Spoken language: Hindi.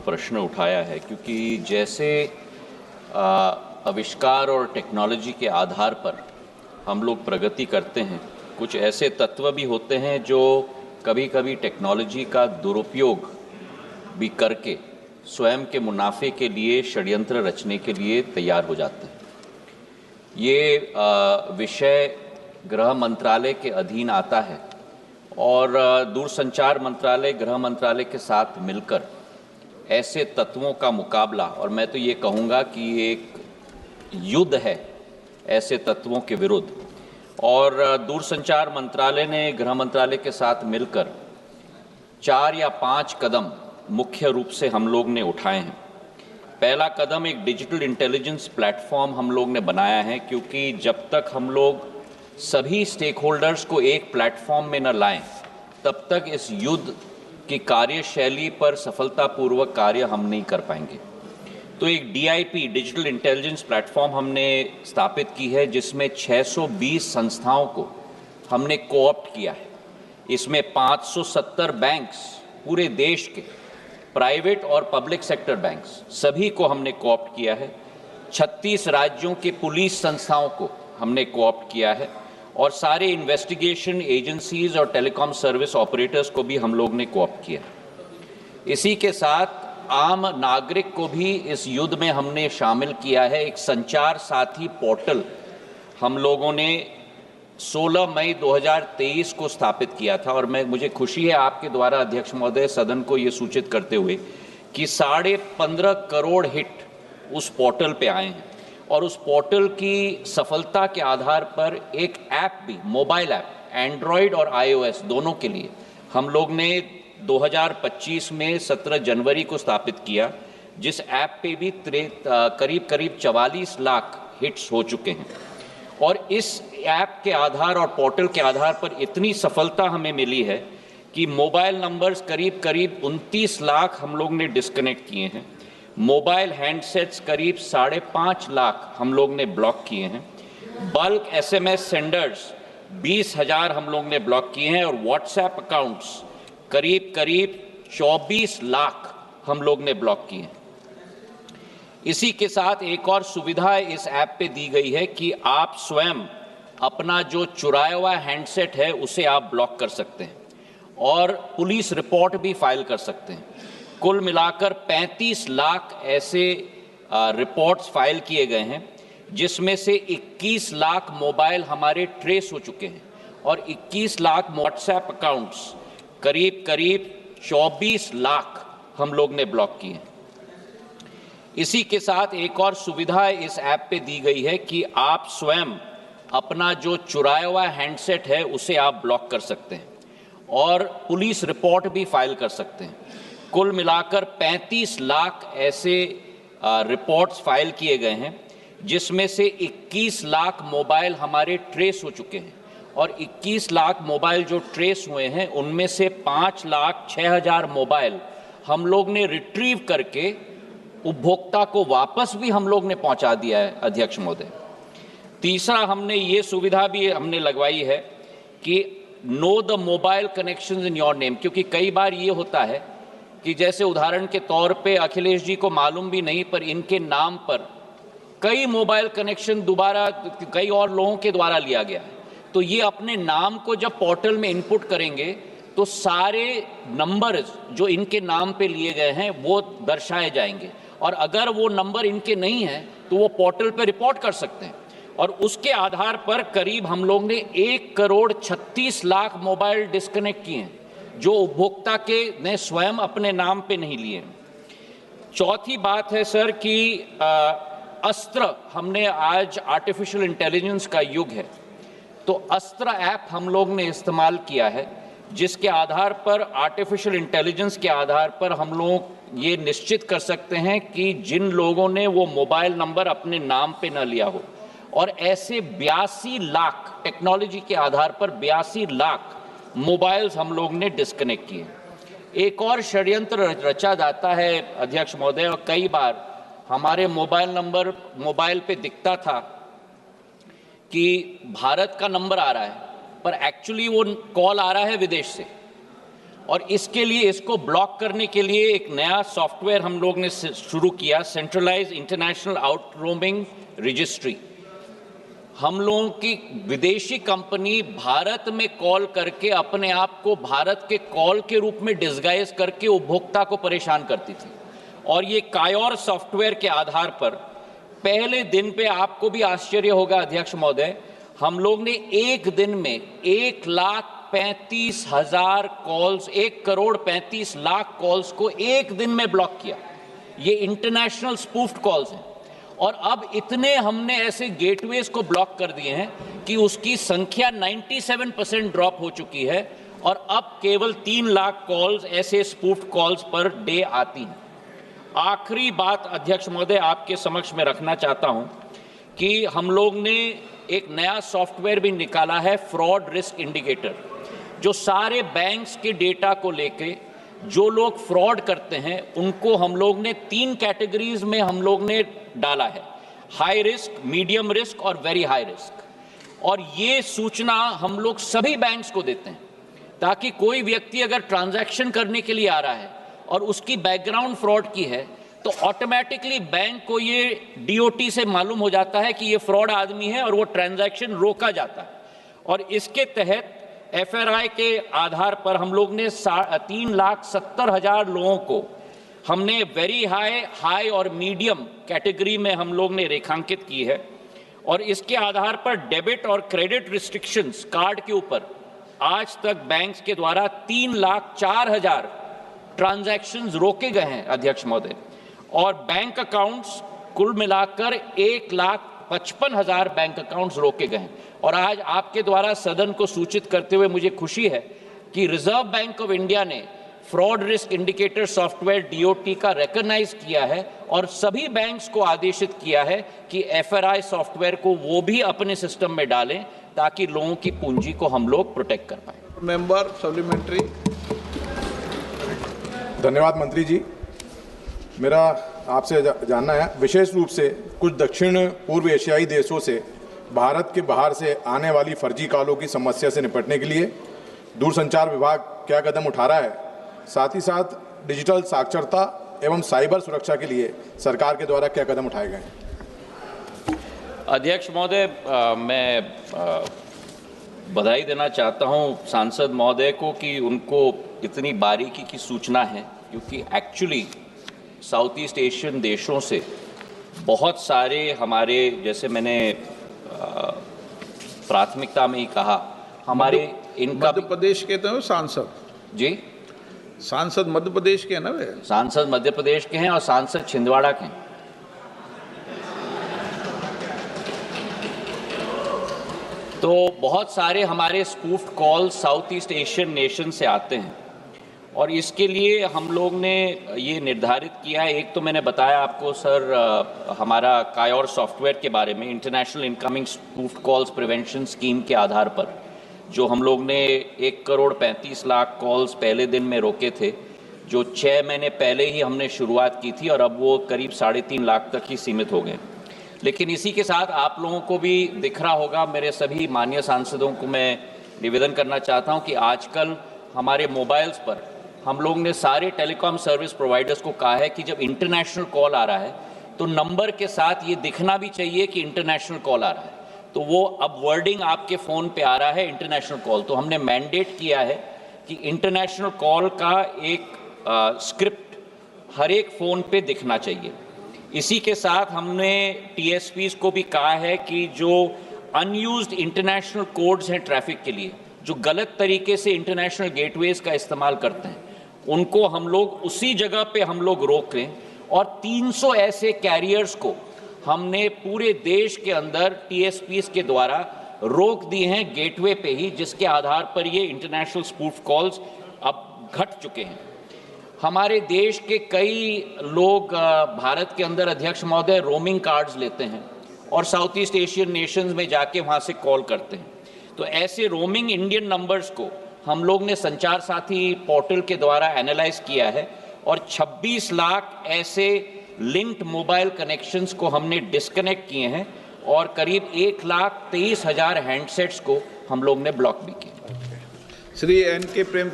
प्रश्न उठाया है, क्योंकि जैसे आविष्कार और टेक्नोलॉजी के आधार पर हम लोग प्रगति करते हैं, कुछ ऐसे तत्व भी होते हैं जो कभी कभी टेक्नोलॉजी का दुरुपयोग भी करके स्वयं के मुनाफे के लिए षड्यंत्र रचने के लिए तैयार हो जाते हैं। ये विषय गृह मंत्रालय के अधीन आता है और दूरसंचार मंत्रालय गृह मंत्रालय के साथ मिलकर ऐसे तत्वों का मुकाबला, और मैं तो ये कहूँगा कि ये एक युद्ध है ऐसे तत्वों के विरुद्ध, और दूरसंचार मंत्रालय ने गृह मंत्रालय के साथ मिलकर 4 या 5 कदम मुख्य रूप से हम लोग ने उठाए हैं। पहला कदम एक डिजिटल इंटेलिजेंस प्लेटफॉर्म हम लोग ने बनाया है, क्योंकि जब तक हम लोग सभी स्टेक होल्डर्स को एक प्लेटफॉर्म में न लाएं, तब तक इस युद्ध की कार्यशैली पर सफलतापूर्वक कार्य हम नहीं कर पाएंगे। तो एक DIP डिजिटल इंटेलिजेंस प्लेटफॉर्म हमने स्थापित की है, जिसमें 620 संस्थाओं को हमने कोऑप्ट किया है। इसमें 570 बैंक्स, पूरे देश के प्राइवेट और पब्लिक सेक्टर बैंक्स सभी को हमने कोऑप्ट किया है। 36 राज्यों के पुलिस संस्थाओं को हमने कोऑप्ट किया है, और सारे इन्वेस्टिगेशन एजेंसीज और टेलीकॉम सर्विस ऑपरेटर्स को भी हम लोग ने कोऑप्ट किया। इसी के साथ आम नागरिक को भी इस युद्ध में हमने शामिल किया है। एक संचार साथी पोर्टल हम लोगों ने 16 मई 2023 को स्थापित किया था, और मुझे खुशी है आपके द्वारा अध्यक्ष महोदय सदन को ये सूचित करते हुए कि 15.5 करोड़ हिट उस पोर्टल पे आए हैं, और उस पोर्टल की सफलता के आधार पर एक ऐप भी, मोबाइल ऐप, एंड्रॉयड और iOS दोनों के लिए हम लोग ने 2025 में 17 जनवरी को स्थापित किया, जिस ऐप पे भी करीब 44 लाख हिट्स हो चुके हैं। और इस ऐप के आधार और पोर्टल के आधार पर इतनी सफलता हमें मिली है कि मोबाइल नंबर्स करीब 29 लाख हम लोग ने डिस्कनेक्ट किए हैं। मोबाइल हैंडसेट्स करीब 5.5 लाख हम लोग ने ब्लॉक किए हैं। बल्क SMS सेंडर्स 20,000 हम लोग ने ब्लॉक किए हैं, और व्हाट्सएप अकाउंट्स करीब 24 लाख हम लोग ने ब्लॉक किए हैं। इसी के साथ एक और सुविधा इस ऐप पे दी गई है कि आप स्वयं अपना जो चुराया हुआ हैंडसेट है उसे आप ब्लॉक कर सकते हैं, और पुलिस रिपोर्ट भी फाइल कर सकते हैं। कुल मिलाकर 35 लाख ऐसे रिपोर्ट्स फाइल किए गए हैं, जिसमें से 21 लाख मोबाइल हमारे ट्रेस हो चुके हैं, और 21 लाख व्हाट्सएप अकाउंट्स करीब 24 लाख हम लोग ने ब्लॉक किए हैं। इसी के साथ एक और सुविधा इस ऐप पे दी गई है कि आप स्वयं अपना जो चुराया हुआ हैंडसेट है उसे आप ब्लॉक कर सकते हैं, और पुलिस रिपोर्ट भी फाइल कर सकते हैं। कुल मिलाकर 35 लाख ऐसे रिपोर्ट्स फाइल किए गए हैं, जिसमें से 21 लाख मोबाइल हमारे ट्रेस हो चुके हैं, और 21 लाख मोबाइल जो ट्रेस हुए हैं उनमें से 5,06,000 मोबाइल हम लोग ने रिट्रीव करके उपभोक्ता को वापस भी हम लोग ने पहुंचा दिया है अध्यक्ष महोदय। तीसरा, हमने ये सुविधा भी हमने लगवाई है कि know the mobile connections in your name, क्योंकि कई बार ये होता है कि जैसे उदाहरण के तौर पे अखिलेश जी को मालूम भी नहीं, पर इनके नाम पर कई मोबाइल कनेक्शन दोबारा कई और लोगों के द्वारा लिया गया है। तो ये अपने नाम को जब पोर्टल में इनपुट करेंगे तो सारे नंबर जो इनके नाम पे लिए गए हैं वो दर्शाए जाएंगे, और अगर वो नंबर इनके नहीं हैं तो वो पोर्टल पे रिपोर्ट कर सकते हैं। और उसके आधार पर करीब हम लोग ने 1,36,00,000 मोबाइल डिस्कनेक्ट किए हैं, जो उपभोक्ता के ने स्वयं अपने नाम पे नहीं लिए। चौथी बात है सर कि अस्त्र, हमने आज आर्टिफिशियल इंटेलिजेंस का युग है, तो अस्त्र ऐप हम लोग ने इस्तेमाल किया है, जिसके आधार पर आर्टिफिशियल इंटेलिजेंस के आधार पर हम लोग ये निश्चित कर सकते हैं कि जिन लोगों ने वो मोबाइल नंबर अपने नाम पे न लिया हो, और ऐसे 82 लाख टेक्नोलॉजी के आधार पर 82 लाख मोबाइल्स हम लोग ने डिस्कनेक्ट किए। एक और षड्यंत्र रचा जाता है अध्यक्ष महोदय, और कई बार हमारे मोबाइल नंबर मोबाइल पे दिखता था कि भारत का नंबर आ रहा है, पर एक्चुअली वो कॉल आ रहा है विदेश से, और इसके लिए इसको ब्लॉक करने के लिए एक नया सॉफ्टवेयर हम लोग ने शुरू किया, centralise international out roaming registry. हम लोगों की विदेशी कंपनी भारत में कॉल करके अपने आप को भारत के कॉल के रूप में डिस्गाइज करके उपभोक्ता को परेशान करती थी, और ये कायोर सॉफ्टवेयर के आधार पर पहले दिन पे आपको भी आश्चर्य होगा अध्यक्ष महोदय, हम लोग ने एक दिन में 1,35,000 कॉल्स, 1,35,00,000 कॉल्स को एक दिन में ब्लॉक किया। ये इंटरनेशनल स्पूफ्ड कॉल्स हैं, और अब इतने हमने ऐसे गेटवेज को ब्लॉक कर दिए हैं कि उसकी संख्या 97% ड्रॉप हो चुकी है, और अब केवल 3 लाख कॉल्स ऐसे स्पूफ्ड कॉल्स पर डे आती हैं। आखिरी बात अध्यक्ष महोदय आपके समक्ष में रखना चाहता हूं कि हम लोग ने एक नया सॉफ्टवेयर भी निकाला है, फ्रॉड रिस्क इंडिकेटर, जो सारे बैंक्स के डेटा को लेके जो लोग फ्रॉड करते हैं उनको हम लोग ने 3 कैटेगरीज में हम लोग ने डाला है, हाई रिस्क, मीडियम रिस्क और वेरी हाई रिस्क। और ये सूचना हम लोग सभी बैंक्स को देते हैं, ताकि कोई व्यक्ति अगर ट्रांजैक्शन करने के लिए आ रहा है और उसकी बैकग्राउंड फ्रॉड की है, तो ऑटोमेटिकली बैंक को ये डीओटी से मालूम हो जाता है कि ये फ्रॉड आदमी है और वो ट्रांजैक्शन रोका जाता है। और इसके तहत एफआरआई के आधार पर हम लोग ने 3,70,000 लोगों को हमने वेरी हाई, हाई और मीडियम कैटेगरी में हम लोग ने रेखांकित की है, और इसके आधार पर डेबिट और क्रेडिट रिस्ट्रिक्शंस कार्ड के ऊपर आज तक बैंक्स के द्वारा 3,04,000 ट्रांजैक्शंस रोके गए हैं अध्यक्ष महोदय, और बैंक अकाउंट्स कुल मिलाकर 1,55,000 बैंक अकाउंट्स रोके गए हैं। और आज आपके द्वारा सदन को सूचित करते हुए मुझे खुशी है कि रिजर्व बैंक ऑफ इंडिया ने fraud risk indicator software DOT का रिकॉग्नाइज किया है और सभी बैंक्स को आदेशित किया है कि एफआरआई सॉफ्टवेयर को वो भी अपने सिस्टम में डालें, ताकि लोगों की पूंजी को हम लोग प्रोटेक्ट कर पाए। Member supplementary. धन्यवाद मंत्री जी। मेरा आपसे जानना है, विशेष रूप से कुछ दक्षिण पूर्व एशियाई देशों से भारत के बाहर से आने वाली फर्जी कॉलों की समस्या से निपटने के लिए दूरसंचार विभाग क्या कदम उठा रहा है? साथ ही साथ डिजिटल साक्षरता एवं साइबर सुरक्षा के लिए सरकार के द्वारा क्या कदम उठाए गए हैं? अध्यक्ष महोदय, मैं बधाई देना चाहता हूं सांसद महोदय को कि उनको इतनी बारीकी की सूचना है, क्योंकि एक्चुअली साउथ ईस्ट एशियन देशों से बहुत सारे हमारे, जैसे मैंने प्राथमिकता में ही कहा, हमारे इनका मध्य प्रदेश के तो सांसद जी, सांसद मध्य प्रदेश के हैं ना वे? सांसद मध्य प्रदेश के हैं और सांसद छिंदवाड़ा के हैं। तो बहुत सारे हमारे spoofed call south east Asian nation से आते हैं, और इसके लिए हम लोग ने ये निर्धारित किया है। एक तो मैंने बताया आपको सर, हमारा कायोर सॉफ्टवेयर के बारे में, international incoming spoofed calls prevention scheme के आधार पर जो हम लोग ने 1,35,00,000 कॉल्स पहले दिन में रोके थे, जो 6 महीने पहले ही हमने शुरुआत की थी, और अब वो करीब 3.5 लाख तक ही सीमित हो गए। लेकिन इसी के साथ आप लोगों को भी दिख रहा होगा, मेरे सभी माननीय सांसदों को मैं निवेदन करना चाहता हूं कि आजकल हमारे मोबाइल्स पर हम लोग ने सारे टेलीकॉम सर्विस प्रोवाइडर्स को कहा है कि जब इंटरनेशनल कॉल आ रहा है तो नंबर के साथ ये दिखना भी चाहिए कि इंटरनेशनल कॉल आ रहा है। तो वो अब वर्डिंग आपके फ़ोन पे आ रहा है इंटरनेशनल कॉल, तो हमने मैंडेट किया है कि इंटरनेशनल कॉल का एक स्क्रिप्ट हर एक फ़ोन पे दिखना चाहिए। इसी के साथ हमने टीएसपीज को भी कहा है कि जो अनयूज्ड इंटरनेशनल कोड्स हैं ट्रैफिक के लिए, जो गलत तरीके से इंटरनेशनल गेटवेज का इस्तेमाल करते हैं, उनको हम लोग उसी जगह पे हम लोग रोक लें। और 300 ऐसे कैरियर्स को हमने पूरे देश के अंदर टीएसपीज के द्वारा रोक दिए हैं गेटवे पे ही, जिसके आधार पर ये इंटरनेशनल स्पूफ कॉल्स अब घट चुके हैं। हमारे देश के कई लोग भारत के अंदर अध्यक्ष महोदय रोमिंग कार्ड्स लेते हैं और साउथ ईस्ट एशियन नेशंस में जाके वहाँ से कॉल करते हैं। तो ऐसे रोमिंग इंडियन नंबर्स को हम लोग ने संचार साथी पोर्टल के द्वारा एनालाइज किया है और 26 लाख ऐसे लिंक्ड मोबाइल कनेक्शंस को हमने डिस्कनेक्ट किए हैं और करीब 1,23,000 हैंडसेट्स को हम लोग ने ब्लॉक भी किया। श्री एन के प्रेम